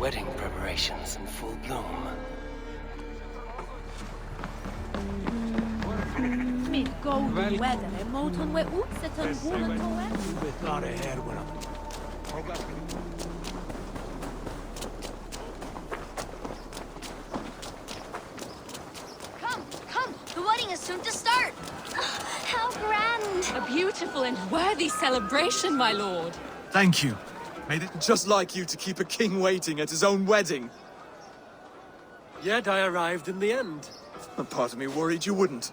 wedding preparations in full bloom. Mit golden weather, moton we utsetan bulen toet. We thought ahead when I'm... Come! The wedding is soon to start! How grand! A beautiful and worthy celebration, my lord. Thank you. Made it just like you to keep a king waiting at his own wedding. Yet I arrived in the end. A part of me worried you wouldn't.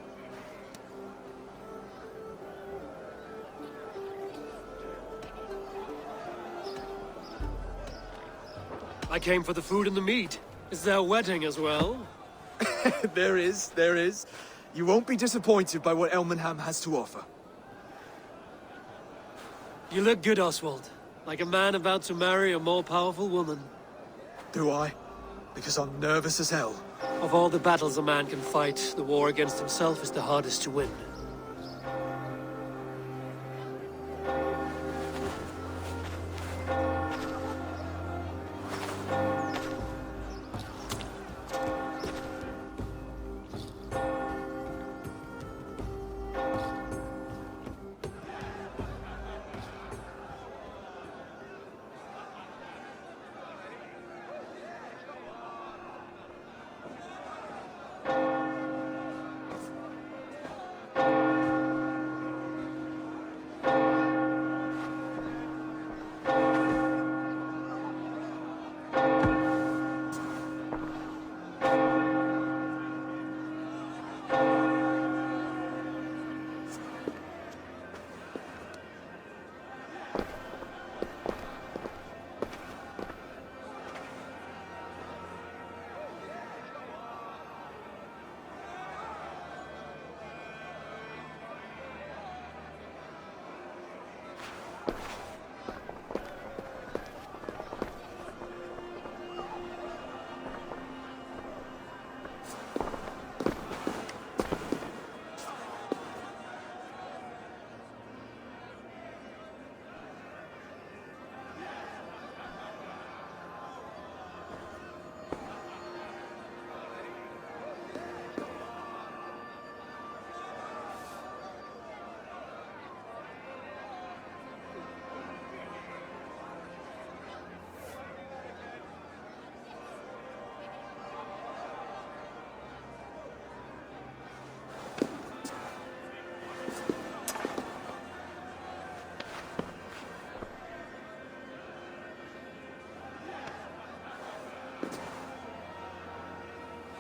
I came for the food and the meat. Is there a wedding as well? There is. You won't be disappointed by what Elmenham has to offer. You look good, Oswald. Like a man about to marry a more powerful woman. Do I? Because I'm nervous as hell. Of all the battles a man can fight, the war against himself is the hardest to win.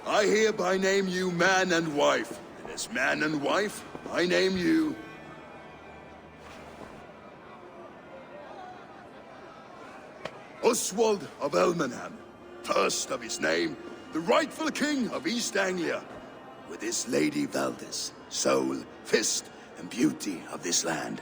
I hereby name you man and wife, and as man and wife, I name you... Oswald of Elmenham, first of his name, the rightful king of East Anglia, with his lady Valdis, soul, fist, and beauty of this land.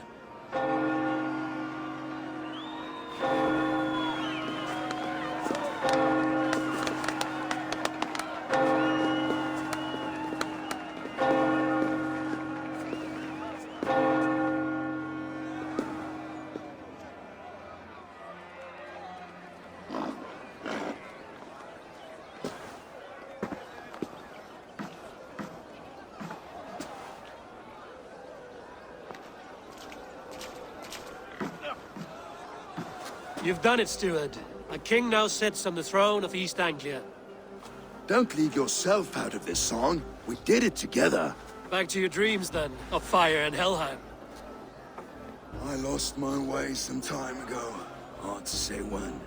You've done it, steward. A king now sits on the throne of East Anglia. Don't leave yourself out of this song. We did it together. Back to your dreams, then, of fire and Helheim. I lost my way some time ago. Hard to say when.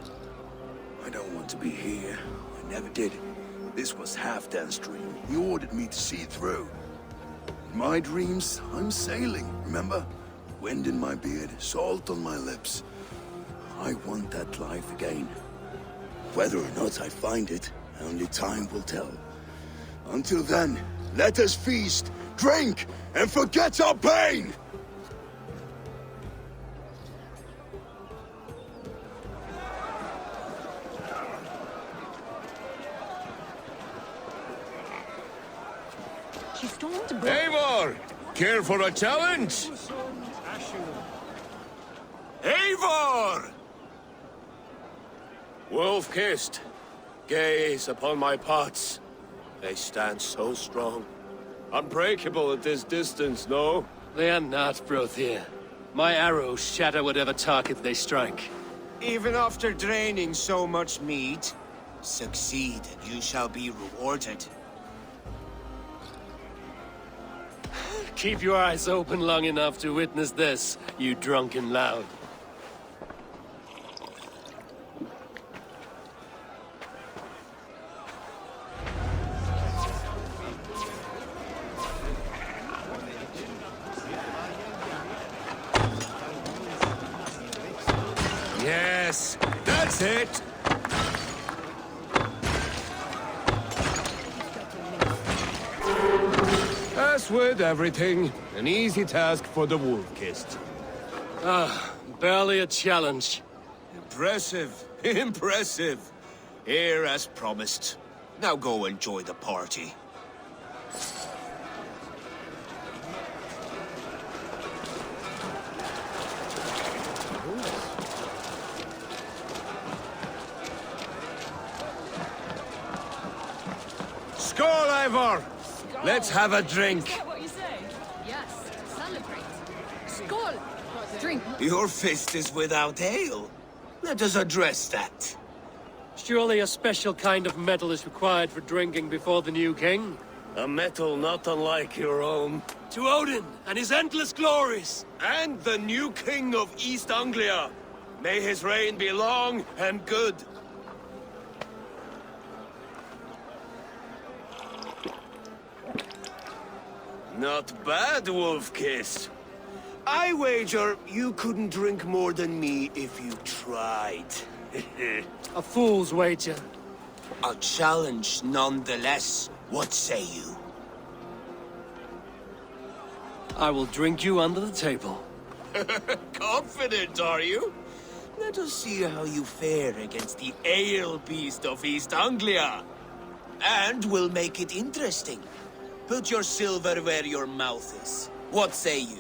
I don't want to be here. I never did. This was Halfdan's dream. He ordered me to see it through. In my dreams, I'm sailing, remember? Wind in my beard, salt on my lips. I want that life again. Whether or not I find it, only time will tell. Until then, let us feast, drink, and forget our pain! She stormed to Eivor! Care for a challenge? Eivor! Wolf-kissed. Gaze upon my pots. They stand so strong. Unbreakable at this distance, no? They are not, Brothier. My arrows shatter whatever target they strike. Even after draining so much meat, succeed and you shall be rewarded. Keep your eyes open long enough to witness this, you drunken loud. Yes, that's it! As with everything, an easy task for the wolf-kissed. Barely a challenge. Impressive, impressive. Here as promised. Now go enjoy the party. Skål, Ivor! Let's have a drink. Is that what you say? Yes, celebrate. Skål! Drink. Your fist is without ale. Let us address that. Surely a special kind of metal is required for drinking before the new king? A metal not unlike your own. To Odin and his endless glories! And the new king of East Anglia. May his reign be long and good. Not bad, Wolf-Kiss. I wager you couldn't drink more than me if you tried. A fool's wager. A challenge nonetheless. What say you? I will drink you under the table. Confident, are you? Let us see how you fare against the ale beast of East Anglia. And we'll make it interesting. Put your silver where your mouth is. What say you?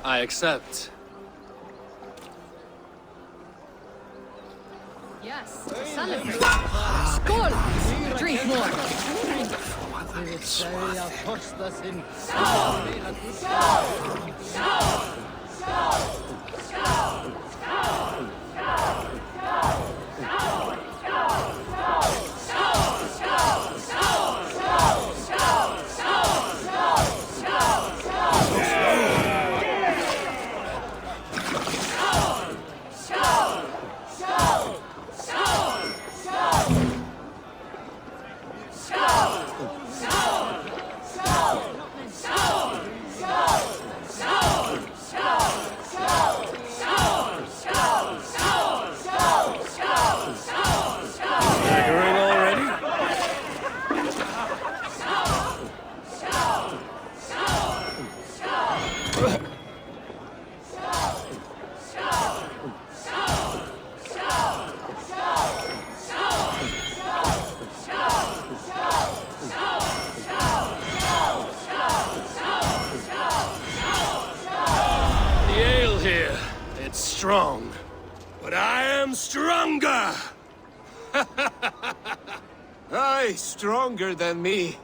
I accept. Yes, celebrate. Skål! Drink more. Strong, but I am stronger! Aye, stronger than me.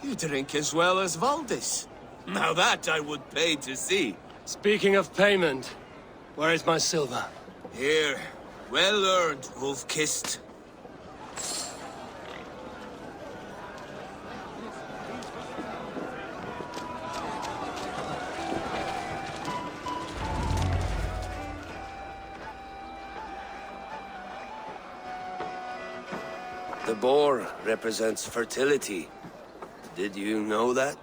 You drink as well as Valdis. Now that I would pay to see. Speaking of payment, where is my silver? Here, well earned, wolf-kissed. The boar represents fertility. Did you know that?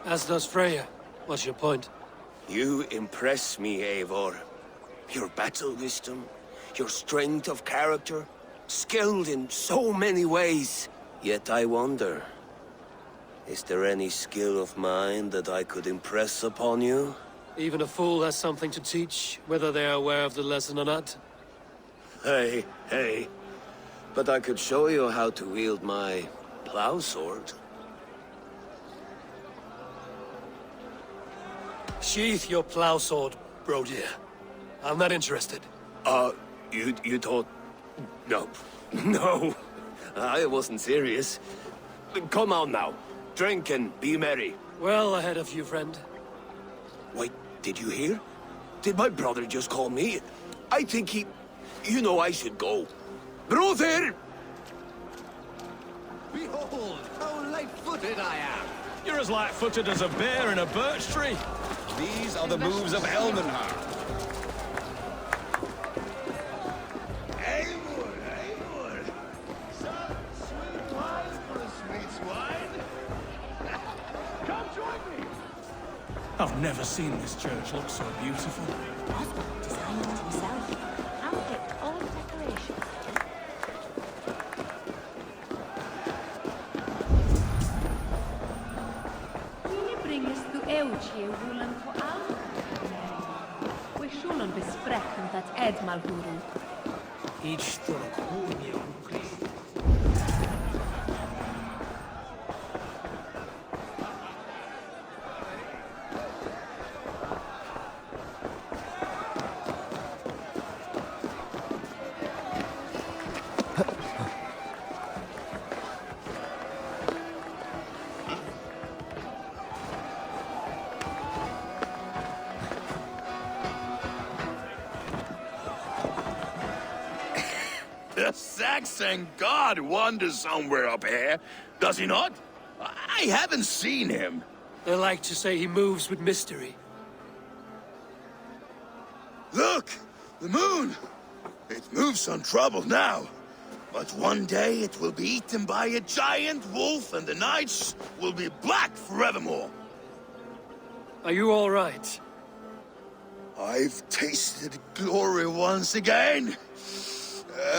As does Freya. What's your point? You impress me, Eivor. Your battle wisdom, your strength of character, skilled in so many ways. Yet I wonder, is there any skill of mine that I could impress upon you? Even a fool has something to teach, whether they are aware of the lesson or not. Hey. But I could show you how to wield my plow sword. Sheath your plow sword, bro dear. I'm not interested. You thought... No. No. I wasn't serious. Come on now. Drink and be merry. Well ahead of you, friend. Wait, did you hear? Did my brother just call me? I think he... You know I should go. Brother! Behold, how light-footed I am. You're as light-footed as a bear in a birch tree. These are the moves of Elmenham. Eivor! Some sweet wine for a sweet swine. Come join me! I've never seen this church look so beautiful. Oswald designed it himself. And picked all the decorations. Jullie brengen du eeuwtje woelen voor al. We zullen bespreken dat edmal guru. Each Turkunion Christ. The Saxon god wanders somewhere up here, does he not? I haven't seen him. They like to say he moves with mystery. Look! The moon! It moves untroubled now. But one day it will be eaten by a giant wolf and the nights will be black forevermore. Are you all right? I've tasted glory once again.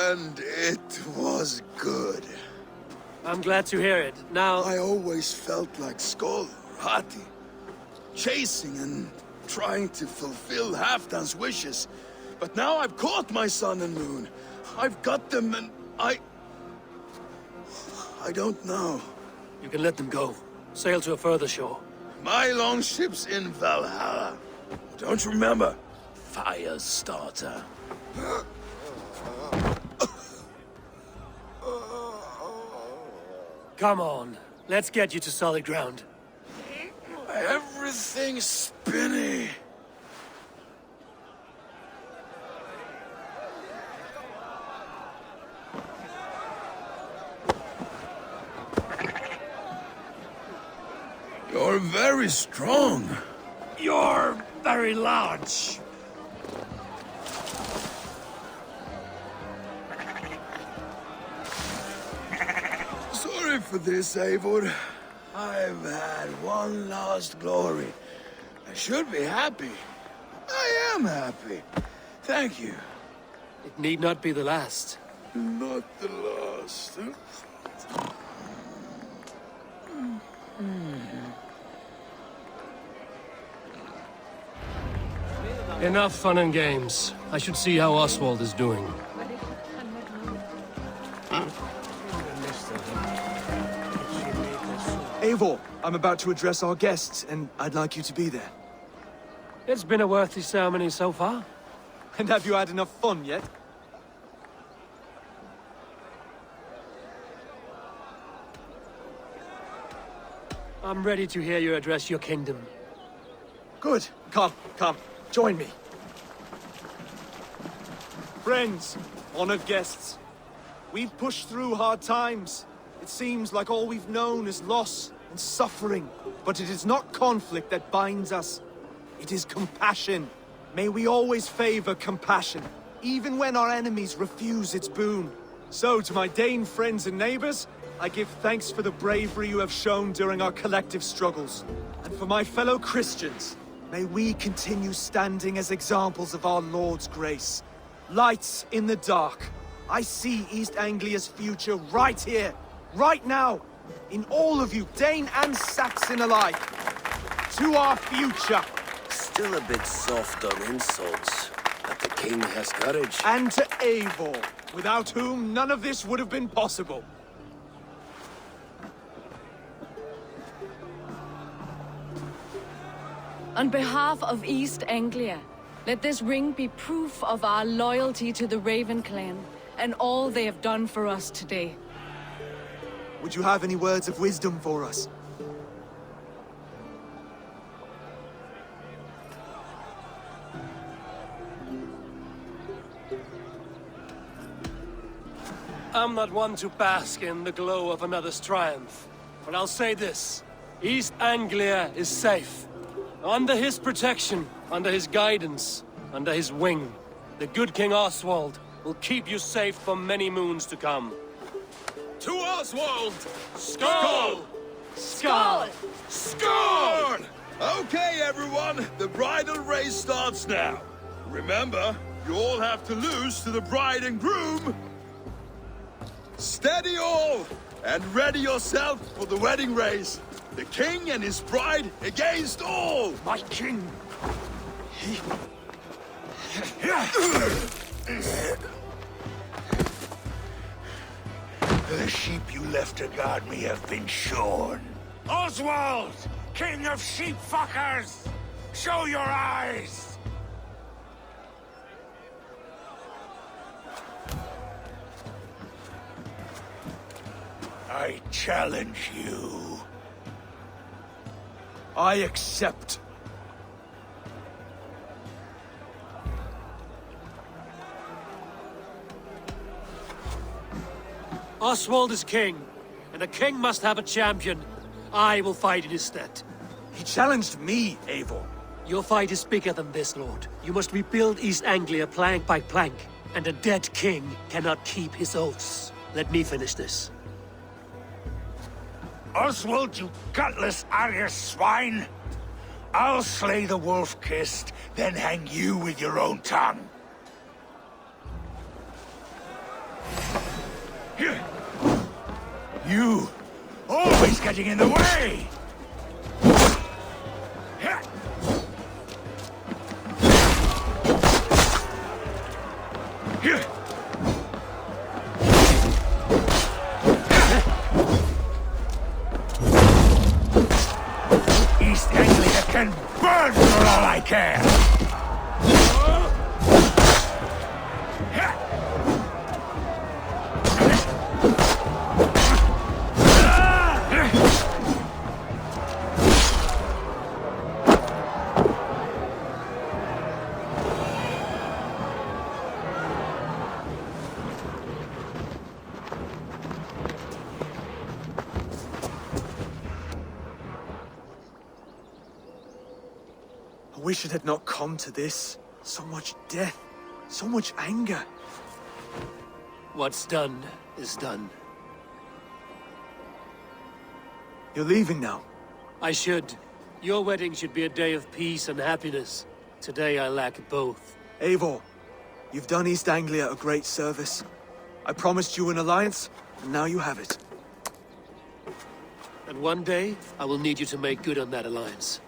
And it was good. I'm glad to hear it. Now... I always felt like Skoll, Hati, chasing and trying to fulfill Halfdan's wishes. But now I've caught my sun and moon. I've got them and I don't know. You can let them go. Sail to a further shore. My longship's in Valhalla. Don't you remember? Firestarter. Come on. Let's get you to solid ground. Everything's spinny. You're very strong. You're very large. Sorry for this, Eivor. I've had one last glory. I should be happy. I am happy. Thank you. It need not be the last. Not the last. Enough fun and games. I should see how Oswald is doing. Eivor, I'm about to address our guests, and I'd like you to be there. It's been a worthy ceremony so far. And have you had enough fun yet? I'm ready to hear you address your kingdom. Good. Come. Join me. Friends, honored guests. We've pushed through hard times. It seems like all we've known is loss and suffering. But it is not conflict that binds us. It is compassion. May we always favor compassion, even when our enemies refuse its boon. So, to my Dane friends and neighbors, I give thanks for the bravery you have shown during our collective struggles. And for my fellow Christians, may we continue standing as examples of our Lord's grace. Lights in the dark. I see East Anglia's future right here, right now, in all of you, Dane and Saxon alike. To our future. Still a bit soft on insults, but the king has courage. And to Eivor, without whom none of this would have been possible. On behalf of East Anglia, let this ring be proof of our loyalty to the Raven clan and all they have done for us today. Would you have any words of wisdom for us? I'm not one to bask in the glow of another's triumph, but I'll say this. East Anglia is safe. Under his protection, under his guidance, under his wing. The good King Oswald will keep you safe for many moons to come. To Oswald! Skull! Skull! Score! Okay, everyone, the bridal race starts now. Remember, you all have to lose to the bride and groom. Steady all, and ready yourself for the wedding race. The king and his bride against all! My king! The sheep you left to guard me have been shorn. Oswald! King of sheep fuckers! Show your eyes! I challenge you. I accept. Oswald is king, and a king must have a champion. I will fight in his stead. He challenged me, Eivor. Your fight is bigger than this, Lord. You must rebuild East Anglia plank by plank, and a dead king cannot keep his oaths. Let me finish this. Oswald, you gutless Irish swine! I'll slay the wolf-kissed, then hang you with your own tongue. You! Always getting in the way! East Anglia can burn for all I care! I wish it had not come to this. So much death, so much anger. What's done is done. You're leaving now. I should. Your wedding should be a day of peace and happiness. Today I lack both. Eivor, you've done East Anglia a great service. I promised you an alliance, and now you have it. And one day, I will need you to make good on that alliance.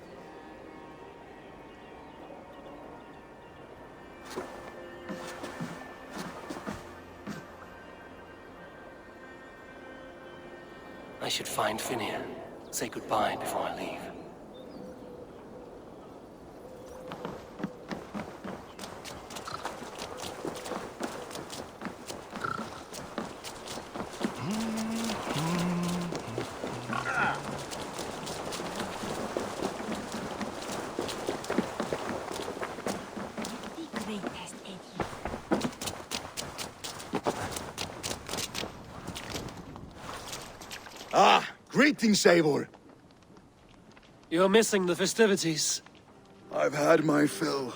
I should find Finnear. Say goodbye before I leave. Ah, greetings, Eivor. You're missing the festivities. I've had my fill.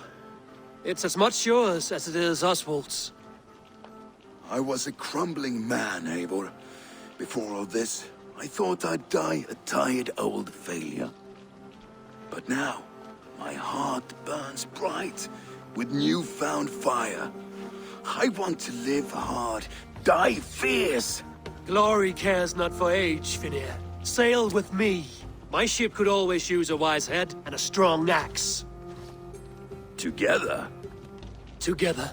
It's as much yours as it is Oswald's. I was a crumbling man, Eivor. Before all this, I thought I'd die a tired old failure. But now, my heart burns bright with newfound fire. I want to live hard, die fierce. Glory cares not for age, Finnear. Sail with me. My ship could always use a wise head and a strong axe. Together? Together.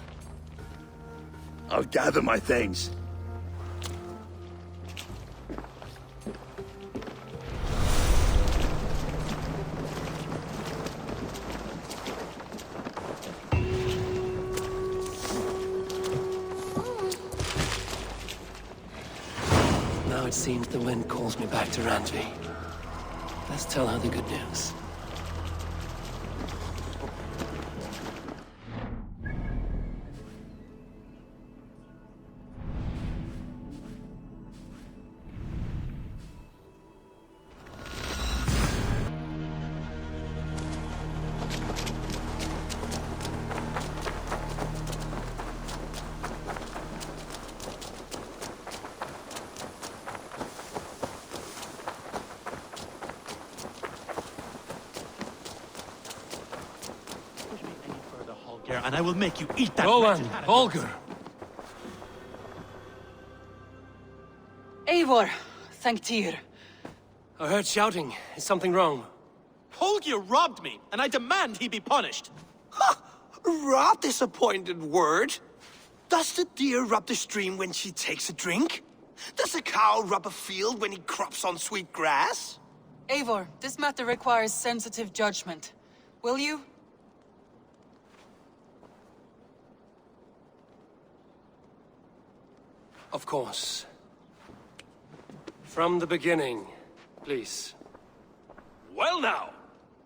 I'll gather my things. seems the wind calls me back to Randvi. Let's tell her the good news. And I will make you eat that. Rowan, Holger. Eivor, thank Tyr. I heard shouting. Is something wrong? Holger robbed me, and I demand he be punished. Rot disappointed word. Does the deer rub the stream when she takes a drink? Does a cow rub a field when he crops on sweet grass? Eivor, this matter requires sensitive judgment. Will you? Of course. From the beginning, please. Well now,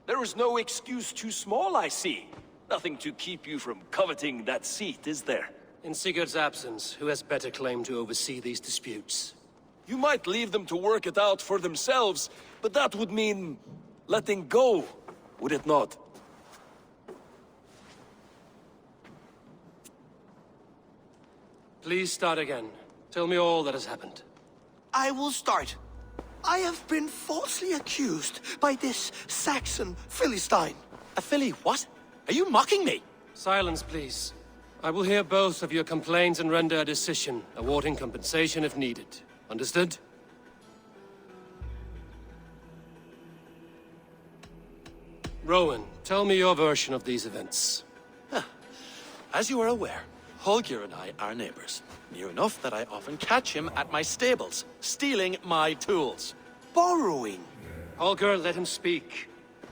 there is no excuse too small, I see. Nothing to keep you from coveting that seat, is there? In Sigurd's absence, who has better claim to oversee these disputes? You might leave them to work it out for themselves, but that would mean letting go, would it not? Please start again. Tell me all that has happened. I will start. I have been falsely accused by this Saxon Philistine. A Philly what? Are you mocking me? Silence, please. I will hear both of your complaints and render a decision, awarding compensation if needed. Understood? Rowan, tell me your version of these events. As you are aware, Holger and I are neighbors. Near enough that I often catch him at my stables, stealing my tools. Borrowing. Holger, let him speak.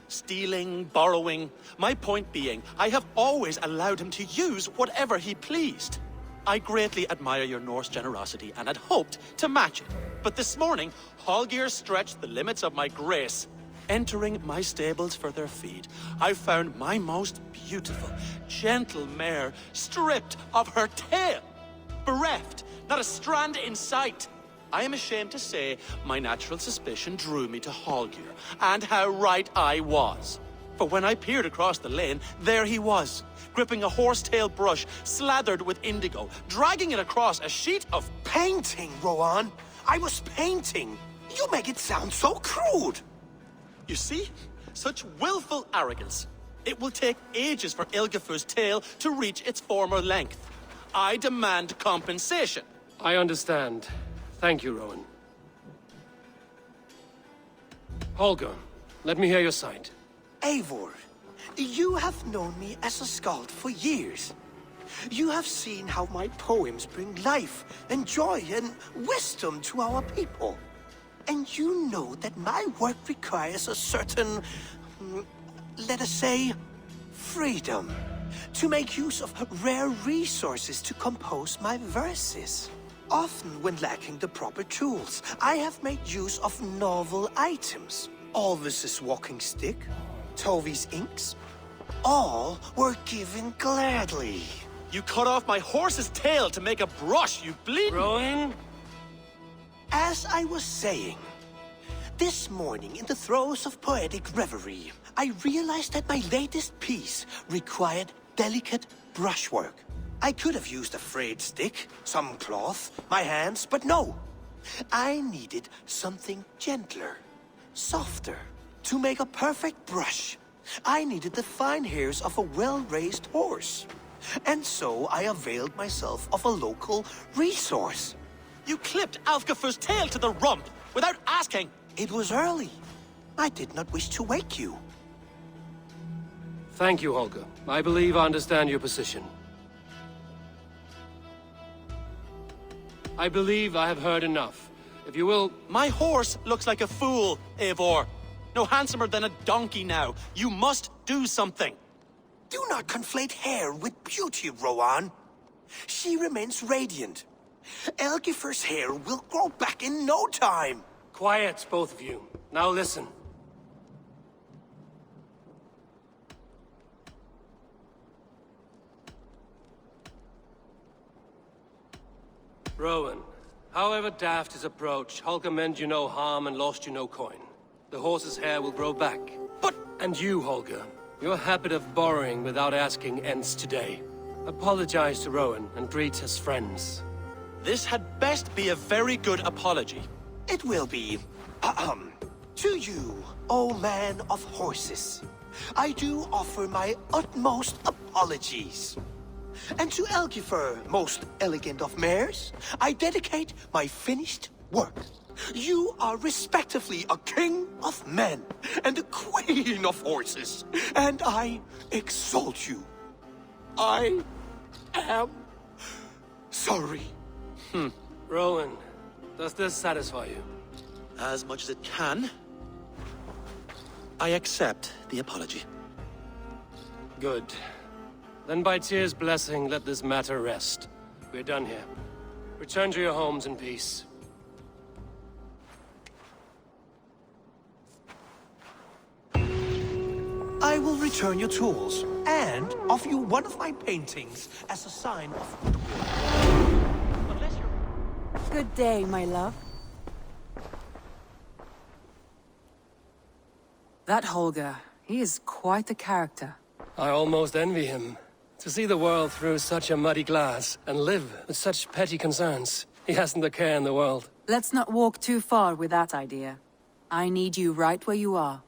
Stealing, borrowing. My point being, I have always allowed him to use whatever he pleased. I greatly admire your Norse generosity and had hoped to match it. But this morning, Holger stretched the limits of my grace. Entering my stables for their feed, I found my most beautiful, gentle mare stripped of her tail. Bereft, not a strand in sight. I am ashamed to say my natural suspicion drew me to Holger, and how right I was. For when I peered across the lane, there he was, gripping a horsetail brush slathered with indigo, dragging it across a sheet of painting, Rowan. I was painting. You make it sound so crude. You see? Such willful arrogance. It will take ages for Ilgafur's tail to reach its former length. I demand compensation. I understand. Thank you, Rowan. Holger, let me hear your side. Eivor, you have known me as a skald for years. You have seen how my poems bring life and joy and wisdom to our people. And you know that my work requires a certain, let us say, freedom. To make use of rare resources to compose my verses. Often when lacking the proper tools, I have made use of novel items. Alvis's walking stick, Tovi's inks, all were given gladly. You cut off my horse's tail to make a brush, you bleeding... Rowan? As I was saying, this morning in the throes of poetic reverie, I realized that my latest piece required delicate brushwork. I could have used a frayed stick, some cloth, my hands, but no. I needed something gentler, softer. To make a perfect brush, I needed the fine hairs of a well-raised horse. And so I availed myself of a local resource. You clipped Alfgafur's tail to the rump without asking. It was early. I did not wish to wake you. Thank you, Holger. I believe I understand your position. I believe I have heard enough. If you will... My horse looks like a fool, Eivor. No handsomer than a donkey now. You must do something. Do not conflate hair with beauty, Rowan. She remains radiant. Elgifer's hair will grow back in no time. Quiet, both of you. Now listen. Rowan, however daft his approach, Holger meant you no harm and lost you no coin. The horse's hair will grow back. But... And you, Holger, your habit of borrowing without asking ends today. Apologize to Rowan and greet his friends. This had best be a very good apology. It will be. To you, O man of horses, I do offer my utmost apologies. And to Elgifer, most elegant of mares, I dedicate my finished work. You are respectively a king of men and a queen of horses, and I exalt you. I am sorry. Rowan, does this satisfy you? As much as it can. I accept the apology. Good. Then by Tyr's blessing, let this matter rest. We're done here. Return to your homes in peace. I will return your tools and offer you one of my paintings as a sign of goodwill. Unless you're... Good day, my love. That Holger, he is quite a character. I almost envy him. To see the world through such a muddy glass and live with such petty concerns. He hasn't a care in the world. Let's not walk too far with that idea. I need you right where you are.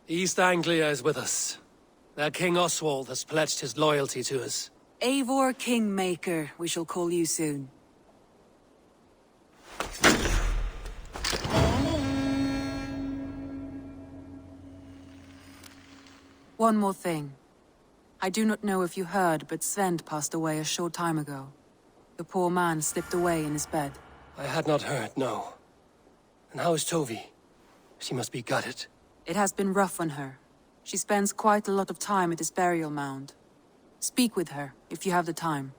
East Anglia is with us. Their King Oswald has pledged his loyalty to us. Eivor Kingmaker, we shall call you soon. One more thing. I do not know if you heard, but Sven passed away a short time ago. The poor man slipped away in his bed. I had not heard, no. And how is Tovi? She must be gutted. It has been rough on her. She spends quite a lot of time at his burial mound. Speak with her, if you have the time.